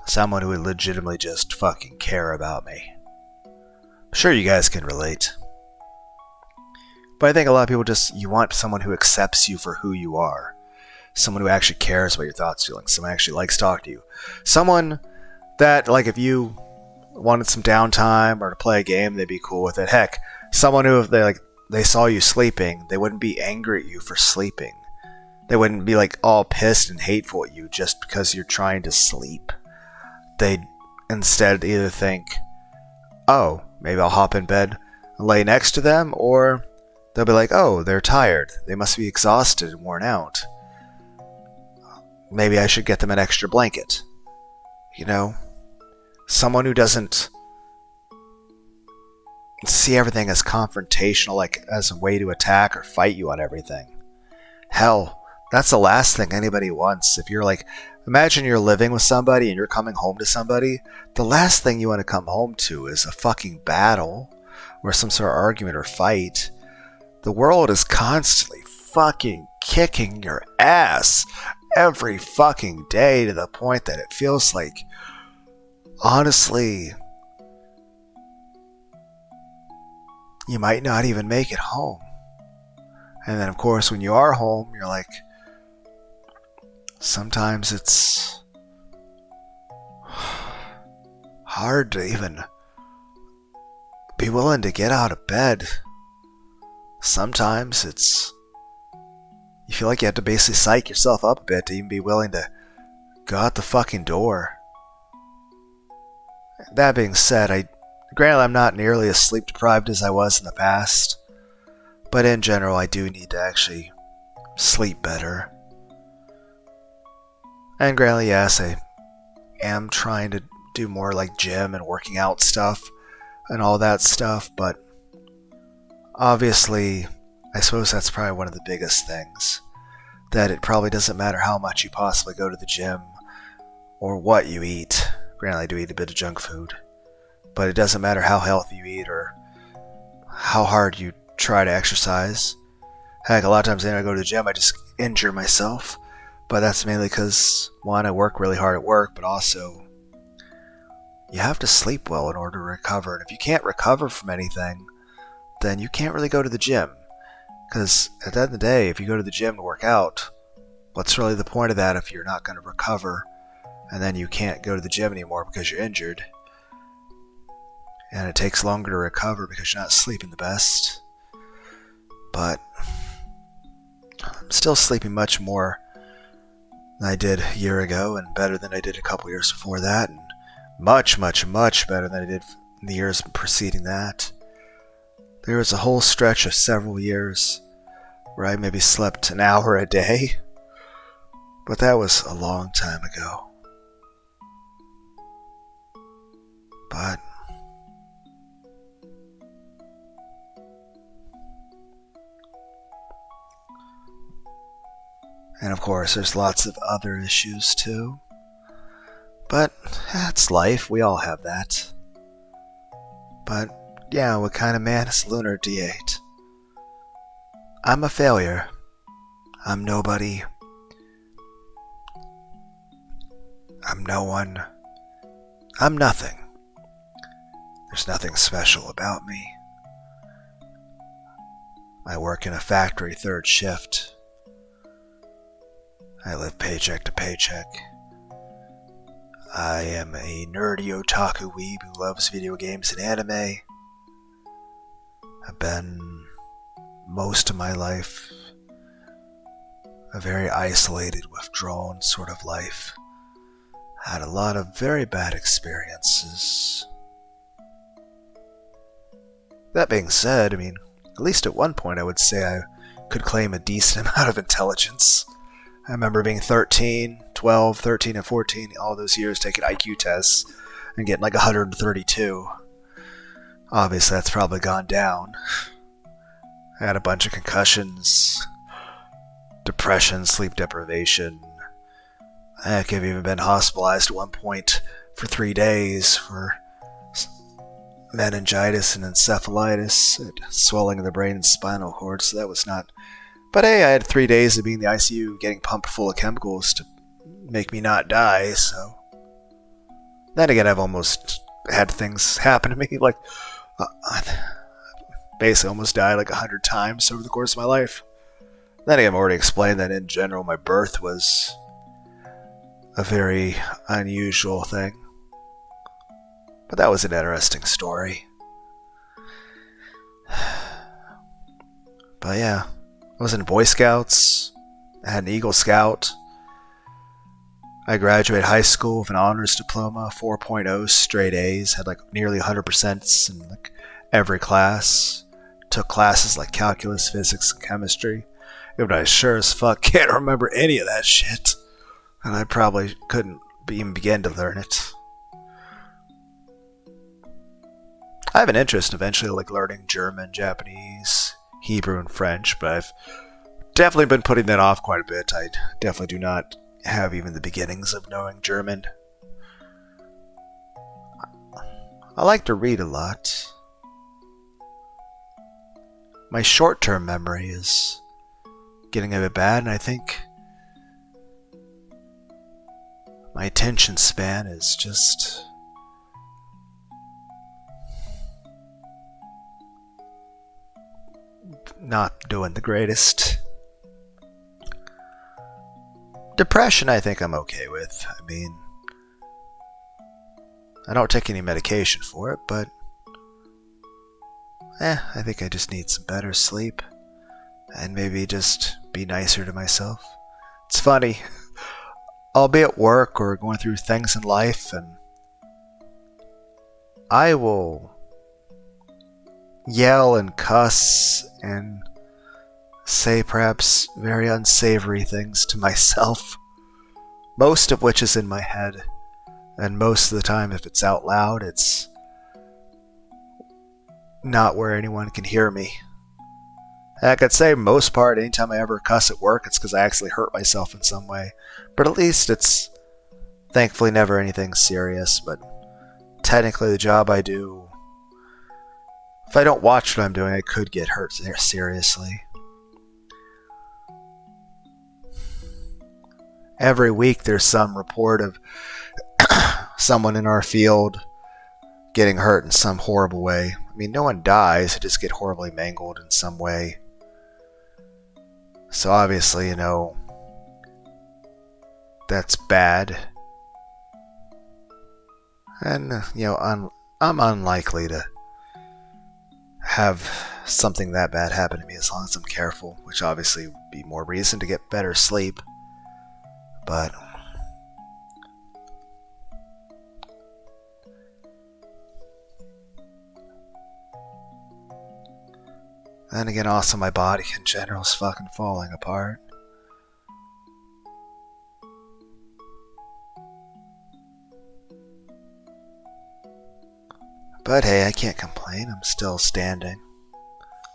Someone who would legitimately just fucking care about me. I'm sure you guys can relate. But I think a lot of people you want someone who accepts you for who you are. Someone who actually cares about your thoughts, feelings. Someone who actually likes to talk to you. Someone that, like, if you wanted some downtime or to play a game, they'd be cool with it. Heck, someone who, if they saw you sleeping, they wouldn't be angry at you for sleeping. They wouldn't be like all pissed and hateful at you just because you're trying to sleep. They'd instead either think, oh, maybe I'll hop in bed and lay next to them, or they'll be like, oh, they're tired. They must be exhausted and worn out. Maybe I should get them an extra blanket. You know? Someone who doesn't see everything as confrontational, like as a way to attack or fight you on everything. Hell, that's the last thing anybody wants. If you're like, imagine you're living with somebody and you're coming home to somebody, the last thing you want to come home to is a fucking battle or some sort of argument or fight. The world is constantly fucking kicking your ass every fucking day to the point that it feels like, honestly, you might not even make it home. And then, of course, when you are home, you're like, sometimes it's hard to even be willing to get out of bed. Sometimes you feel like you have to basically psych yourself up a bit to even be willing to go out the fucking door. That being said, granted I'm not nearly as sleep deprived as I was in the past, but in general I do need to actually sleep better. And granted, yes, I am trying to do more like gym and working out stuff and all that stuff, but obviously I suppose that's probably one of the biggest things. That it probably doesn't matter how much you possibly go to the gym or what you eat. Granted, I do eat a bit of junk food. But it doesn't matter how healthy you eat or how hard you try to exercise. Heck, a lot of times when I go to the gym, I just injure myself. But that's mainly because, one, I work really hard at work, but also you have to sleep well in order to recover. And if you can't recover from anything, then you can't really go to the gym. Because at the end of the day, if you go to the gym to work out, what's really the point of that if you're not going to recover and then you can't go to the gym anymore because you're injured, and it takes longer to recover because you're not sleeping the best. But I'm still sleeping much more than I did a year ago, and better than I did a couple years before that, and much, much, much better than I did in the years preceding that. There was a whole stretch of several years where I maybe slept an hour a day, but that was a long time ago. But and of course, there's lots of other issues too. But that's life, we all have that. But yeah, what kind of man is Lunar D8? I'm a failure. I'm nobody. I'm no one. I'm nothing. There's nothing special about me. I work in a factory third shift. I live paycheck to paycheck. I am a nerdy otaku weeb who loves video games and anime. I've been, most of my life, a very isolated, withdrawn sort of life. Had a lot of very bad experiences. That being said, I mean, at least at one point I would say I could claim a decent amount of intelligence. I remember being 13, 12, 13, and 14, all those years taking IQ tests and getting like 132. Obviously, that's probably gone down. I had a bunch of concussions, depression, sleep deprivation. Heck, I've even been hospitalized at one point for 3 days for meningitis and encephalitis, and swelling of the brain and spinal cord, so that was not... But hey, I had 3 days of being in the ICU getting pumped full of chemicals to make me not die, so... Then again, I've almost had things happen to me, like... basically almost died like 100 times over the course of my life. Then again, I've already explained that in general my birth was a very unusual thing. But that was an interesting story. But yeah, I was in Boy Scouts. I had an Eagle Scout. I graduated high school with an honors diploma, 4.0 straight A's, had like nearly 100% in like every class. Took classes like calculus, physics, and chemistry. But I sure as fuck can't remember any of that shit. And I probably couldn't even begin to learn it. I have an interest eventually like learning German, Japanese, Hebrew, and French, but I've definitely been putting that off quite a bit. I definitely do not have even the beginnings of knowing German. I like to read a lot. My short-term memory is getting a bit bad, and I think my attention span is just not doing the greatest. Depression, I think I'm okay with. I mean, I don't take any medication for it, but I think I just need some better sleep and maybe just be nicer to myself. It's funny. I'll be at work or going through things in life, and I will yell and cuss and say perhaps very unsavory things to myself, most of which is in my head, and most of the time if it's out loud it's not where anyone can hear me. I could say most part anytime I ever cuss at work it's because I actually hurt myself in some way, but at least it's thankfully never anything serious. But technically the job I do, if I don't watch what I'm doing, I could get hurt there seriously. Every week there's some report of someone in our field getting hurt in some horrible way. I mean, no one dies, they just get horribly mangled in some way. So obviously, that's bad. And, I'm unlikely to have something that bad happen to me as long as I'm careful, which obviously would be more reason to get better sleep. But then again, also my body in general is fucking falling apart. But hey, I can't complain. I'm still standing.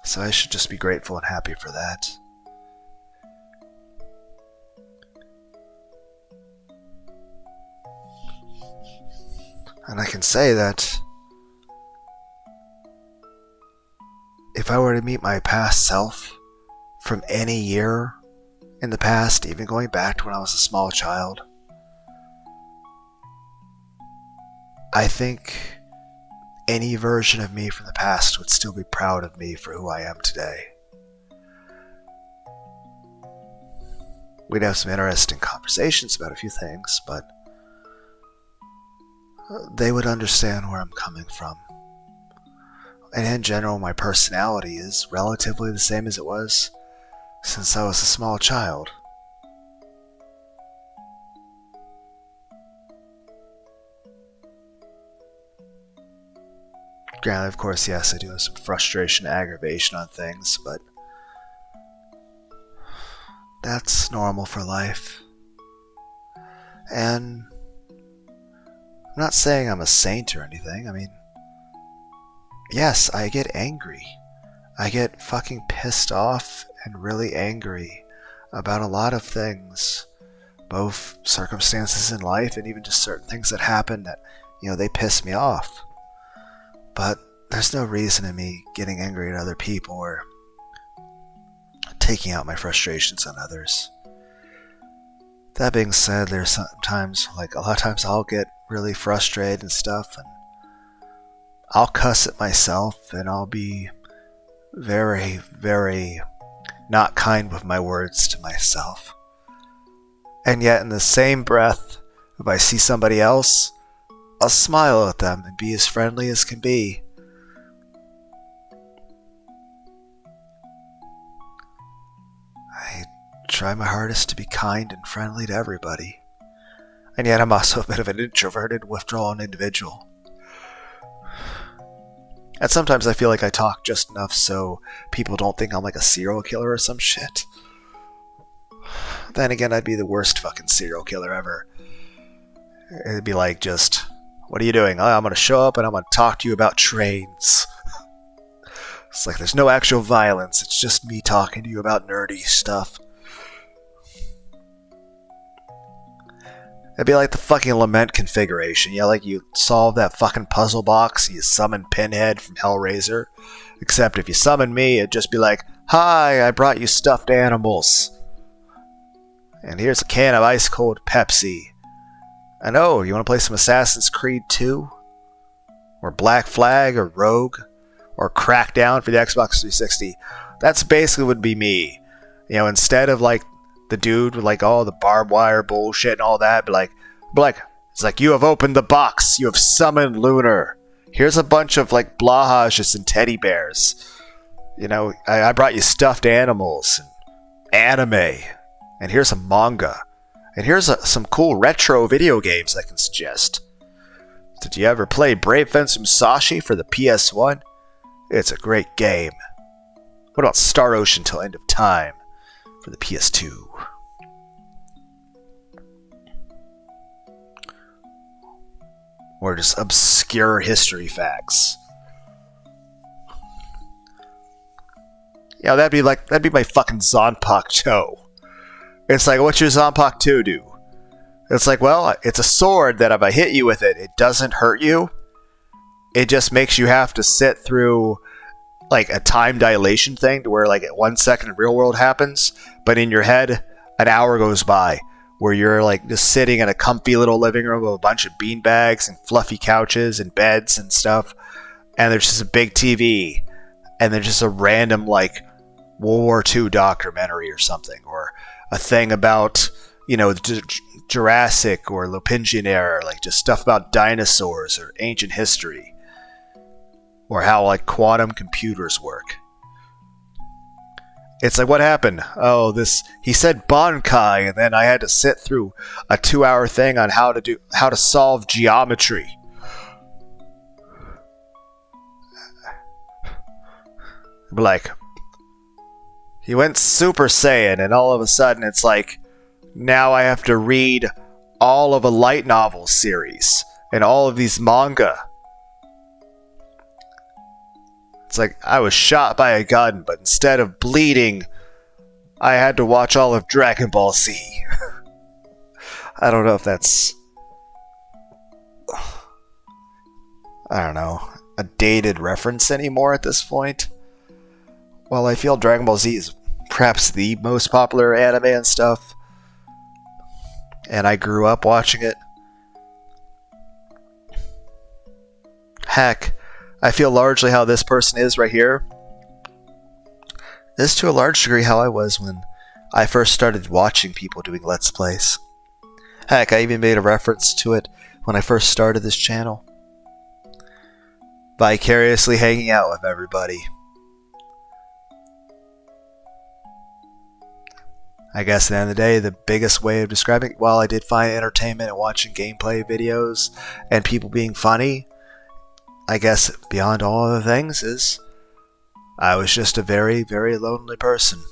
So I should just be grateful and happy for that. And I can say that if I were to meet my past self from any year in the past, even going back to when I was a small child, I think any version of me from the past would still be proud of me for who I am today. We'd have some interesting conversations about a few things, but they would understand where I'm coming from. And in general, my personality is relatively the same as it was since I was a small child. Granted, of course, yes, I do have some frustration and aggravation on things, but that's normal for life. And I'm not saying I'm a saint or anything. I mean, yes, I get angry. I get fucking pissed off and really angry about a lot of things. Both circumstances in life and even just certain things that happen that, they piss me off. But there's no reason in me getting angry at other people or taking out my frustrations on others. That being said, there's sometimes, a lot of times I'll get really frustrated and stuff, and I'll cuss at myself, and I'll be very, very not kind with my words to myself. And yet, in the same breath, if I see somebody else, I'll smile at them and be as friendly as can be. I try my hardest to be kind and friendly to everybody. And yet I'm also a bit of an introverted, withdrawn individual. And sometimes I feel like I talk just enough so people don't think I'm like a serial killer or some shit. Then again, I'd be the worst fucking serial killer ever. It'd be like just, what are you doing? I'm going to show up and I'm going to talk to you about trains. It's like there's no actual violence. It's just me talking to you about nerdy stuff. It'd be like the fucking Lament configuration. Like you solve that fucking puzzle box and you summon Pinhead from Hellraiser. Except if you summon me, it'd just be like, hi, I brought you stuffed animals. And here's a can of ice cold Pepsi. I know, you want to play some Assassin's Creed 2? Or Black Flag, or Rogue? Or Crackdown for the Xbox 360? That's basically would be me. Instead of like the dude with like all the barbed wire bullshit and all that, it's like, you have opened the box, you have summoned Lunar. Here's a bunch of like blahages and teddy bears. I brought you stuffed animals and anime. And here's a manga. And here's some cool retro video games I can suggest. Did you ever play Brave Fencer Musashi for the PS1? It's a great game. What about Star Ocean Till End of Time for the PS2? Or just obscure history facts. That'd be my fucking Zanpakuto. It's like, what's your Zanpakuto do? It's like, well, it's a sword that if I hit you with it, it doesn't hurt you. It just makes you have to sit through like a time dilation thing to where like 1 second in real world happens, but in your head, an hour goes by where you're like just sitting in a comfy little living room with a bunch of beanbags and fluffy couches and beds and stuff. And there's just a big TV and there's just a random like World War II documentary or something, or a thing about, Jurassic or Lopingian era, like just stuff about dinosaurs or ancient history, or how like quantum computers work. It's like, what happened? Oh, he said Bankai, and then I had to sit through a 2-hour thing on how to solve geometry. Like, he went Super Saiyan, and all of a sudden it's like, now I have to read all of a light novel series and all of these manga. It's like I was shot by a gun, but instead of bleeding, I had to watch all of Dragon Ball Z. I don't know if that's, I don't know, a dated reference anymore at this point. Well, I feel Dragon Ball Z is perhaps the most popular anime and stuff, and I grew up watching it. Heck, I feel largely how this person is right here is to a large degree how I was when I first started watching people doing Let's Plays. Heck, I even made a reference to it when I first started this channel. Vicariously hanging out with everybody. I guess at the end of the day, the biggest way of describing it, while I did find entertainment in watching gameplay videos and people being funny, I guess beyond all other things is I was just a very, very lonely person.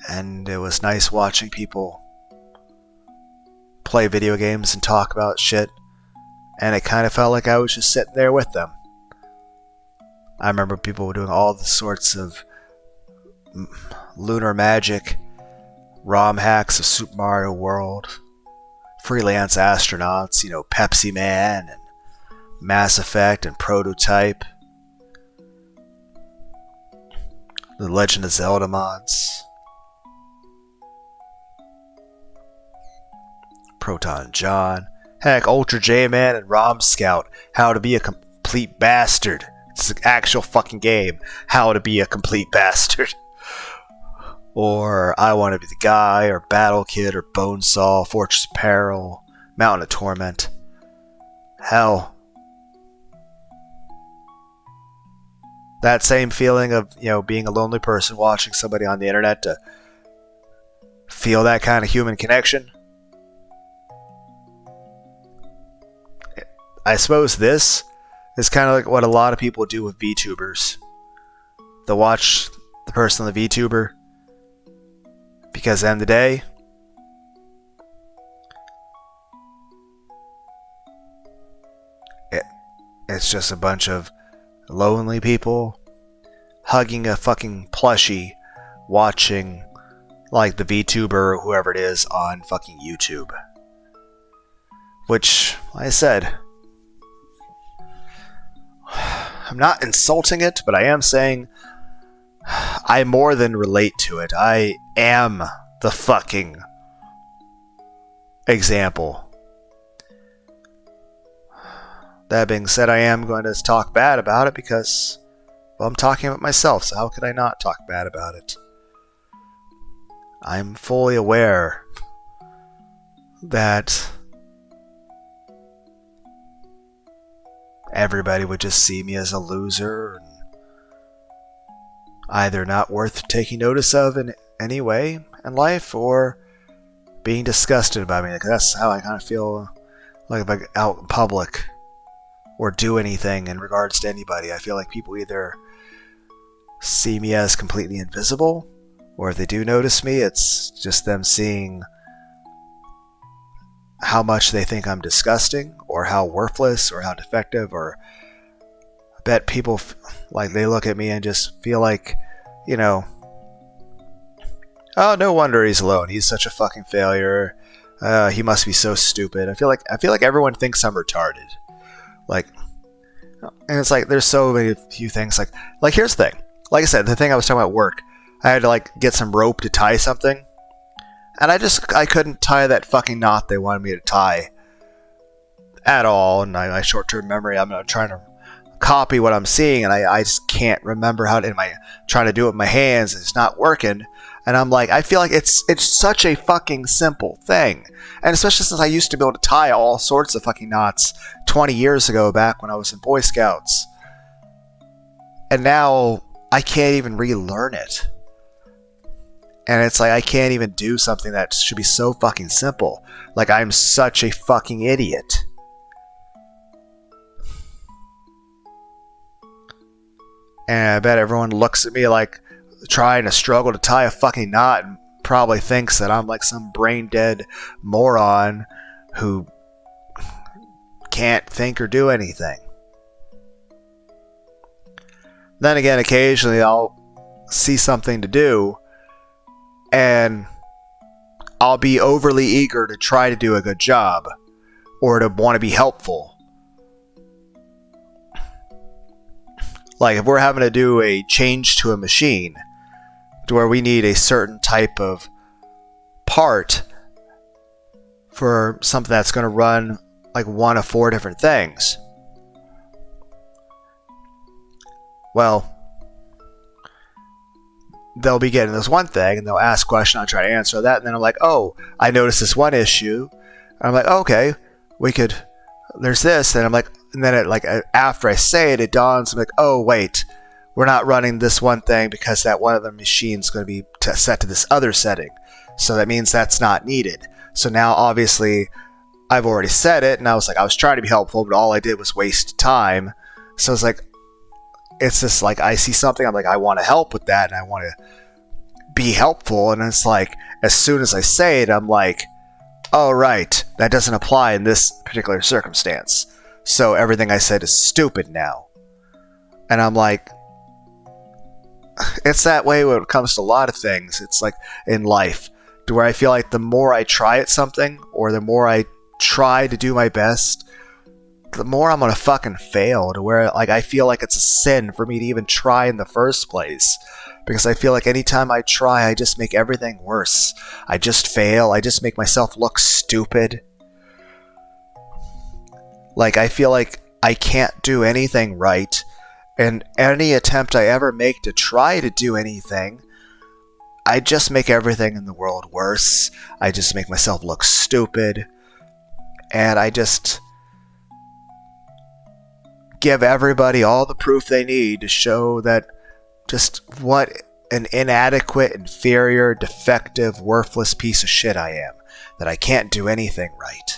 And it was nice watching people play video games and talk about shit. And it kind of felt like I was just sitting there with them. I remember people were doing all the sorts of lunar magic, ROM hacks of Super Mario World, freelance astronauts, Pepsi Man, and Mass Effect and Prototype, the Legend of Zelda mods, Proton John, heck, Ultra J-Man and ROM Scout, How to Be a Complete Bastard. It's an actual fucking game, How to Be a Complete Bastard. Or I Want to Be the Guy, or Battle Kid, or Bonesaw, Fortress of Peril, Mountain of Torment. Hell, that same feeling of, being a lonely person watching somebody on the internet to feel that kind of human connection. I suppose this is kind of like what a lot of people do with VTubers. They'll watch the person on the VTuber because at the end of the day, it's just a bunch of lonely people hugging a fucking plushie watching like the VTuber or whoever it is on fucking YouTube. Which, like I said, I'm not insulting it, but I am saying I more than relate to it. I am the fucking example. That being said, I am going to talk bad about it because, well, I'm talking about myself, so how could I not talk bad about it? I'm fully aware that everybody would just see me as a loser and either not worth taking notice of in any way in life or being disgusted by me. Because that's how I kind of feel like if I get out in public or do anything in regards to anybody. I feel like people either see me as completely invisible, or if they do notice me, it's just them seeing how much they think I'm disgusting, or how worthless, or how defective, or I bet people, like, they look at me and just feel like, oh, no wonder he's alone. He's such a fucking failure. He must be so stupid. I feel like everyone thinks I'm retarded. Like, and it's like, there's so many few things. Like here's the thing. Like I said, the thing I was talking about work, I had to like get some rope to tie something, and I couldn't tie that fucking knot they wanted me to tie at all. And my short-term memory, I'm trying to copy what I'm seeing, and I just can't remember how to. Trying to do it with my hands, and it's not working. And I'm like, I feel like it's such a fucking simple thing. And especially since I used to be able to tie all sorts of fucking knots 20 years ago back when I was in Boy Scouts. And now I can't even relearn it. And it's like I can't even do something that should be so fucking simple. Like I'm such a fucking idiot. And I bet everyone looks at me like trying to struggle to tie a fucking knot and probably thinks that I'm like some brain dead moron who can't think or do anything. Then again, occasionally I'll see something to do and I'll be overly eager to try to do a good job or to want to be helpful. Like if we're having to do a change to a machine to where we need a certain type of part for something that's going to run like one of 4 different things. Well, they'll be getting this one thing and they'll ask a question, I'll try to answer that, and then I'm like, oh, I noticed this one issue. And I'm like, okay, there's this, and I'm like, and then after I say it, it dawns, I'm like, oh wait, we're not running this one thing because that one of the machine's going to be set to this other setting. So that means that's not needed. So now obviously I've already said it, and I was trying to be helpful, but all I did was waste time. So it's like, it's just like I see something, I'm like, I want to help with that, and I want to be helpful, and it's like, as soon as I say it, I'm like, oh right, that doesn't apply in this particular circumstance. So everything I said is stupid now. And I'm like, it's that way when it comes to a lot of things. It's like in life, to where I feel like the more I try at something, or the more I try to do my best, the more I'm gonna fucking fail, to where like I feel like it's a sin for me to even try in the first place. Because I feel like anytime I try, I just make everything worse. I just fail. I just make myself look stupid. Like I feel like I can't do anything right. And any attempt I ever make to try to do anything, I just make everything in the world worse. I just make myself look stupid. And I just give everybody all the proof they need to show that just what an inadequate, inferior, defective, worthless piece of shit I am. That I can't do anything right.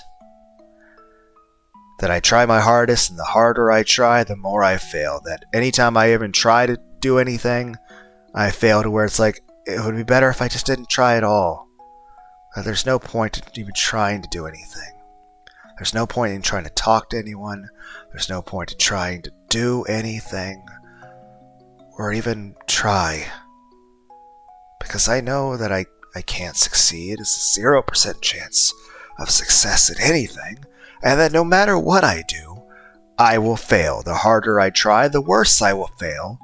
That I try my hardest, and the harder I try, the more I fail. That anytime I even try to do anything, I fail, to where it's like, it would be better if I just didn't try at all. That there's no point in even trying to do anything. There's no point in trying to talk to anyone. There's no point in trying to do anything. Or even try. Because I know that I can't succeed. It's a 0% chance of success in anything. And that no matter what I do, I will fail. The harder I try, the worse I will fail.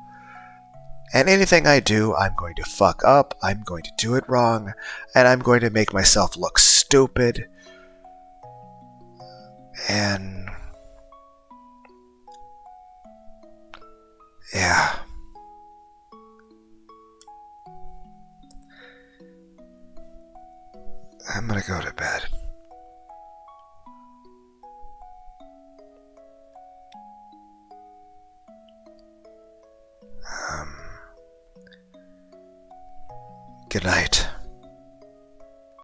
And anything I do, I'm going to fuck up. I'm going to do it wrong. And I'm going to make myself look stupid. And yeah. I'm gonna go to bed. Good night.